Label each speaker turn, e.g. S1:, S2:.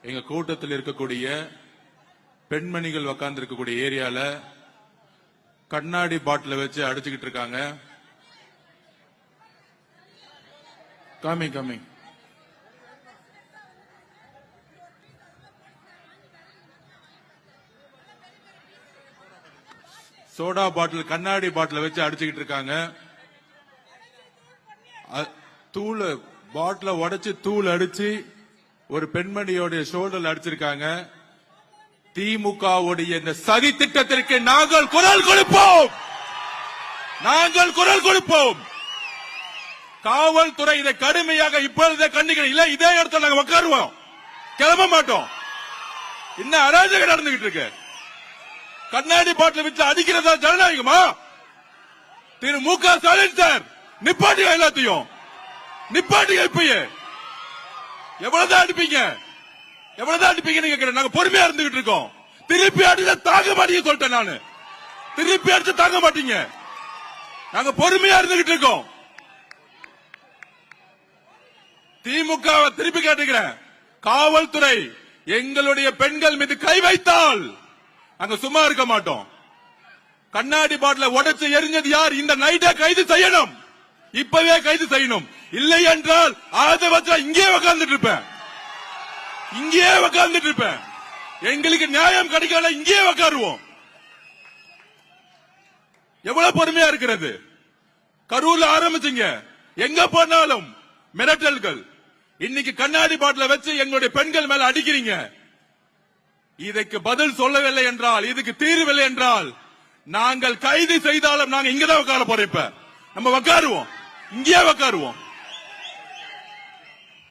S1: எங்க கூட்டத்தில் இருக்கக்கூடிய பெண்மணிகள் உட்கார்ந்து இருக்கக்கூடிய ஏரியால கண்ணாடி பாட்டில வச்சு அடிச்சுக்கிட்டு இருக்காங்க. கமிங் சோடா பாட்டில் கண்ணாடி பாட்டில வச்சு அடிச்சுக்கிட்டு இருக்காங்க. தூள் பாட்டில உடைச்சு தூள் அடிச்சு ஒரு பெண்மணியோட ஷோல்டர்ல அடிச்சிருக்காங்க. திமுகவுடைய இந்த சதி திட்டத்திற்கு நாங்கள் குரல் கொடுப்போம். காவல்துறை இதை கடுமையாக இப்பொழுதே கண்டிக்கிறோம். இல்ல இதே இடத்துல நாங்க உட்காருவோம், கிளம்ப மாட்டோம். இன்னும் அராஜகம் நடந்துகிட்டு இருக்கு. கண்ணாடி பாட்டில் வச்சு அடிக்கிறதா ஜனநாயகமா? திரு மு க ஸ்டாலின் சார், நிப்பாட்டியா எல்லாத்தையும், நிப்பாட்டியா. இப்பயே எவ்வளவுதான் அடிப்பீங்க கேட்கிறேன். நாங்க பொறுமையா இருந்துகிட்டு இருக்கோம். திருப்பி அடிச்சா தாங்க மாட்டீங்க சொல்லிட்டேன் நானு. திருப்பி அடிச்சு தாங்க மாட்டீங்க. நாங்க பொறுமையா இருந்துகிட்டு இருக்கோம். திமுக திருப்பி கேட்டுக்கிறேன், காவல்துறை எங்களுடைய பெண்கள் மீது கை வைத்தால் அங்க சும்மா இருக்க மாட்டோம். கண்ணாடி பாட்டில உடைச்சு எரிஞ்சது யார்? இந்த நைட்டை கைது செய்யணும், இப்பவே கைது செய்யணும். இல்லை என்றால் இங்கே உட்கார்ந்துட்டு இருப்பேன். எங்களுக்கு நியாயம் கிடைக்கல, இங்கே உட்காருவோம். எவ்வளவு பொறுமையா இருக்கிறது? கரூர்ல ஆரம்பிச்சீங்க, எங்க போனாலும் மிரட்டல்கள். இன்னைக்கு கண்ணாடி பாட்டில வச்சு எங்களுடைய பெண்கள் மேல அடிக்கிறீங்க. இதற்கு பதில் சொல்லவில்லை என்றால், இதுக்கு தீர்வில்லை என்றால் நாங்கள் கைது செய்தாலும் நாங்க இங்கதான் உட்கார போறோம். இப்ப நம்ம உட்காருவோம், இங்கே உட்காருவோம்.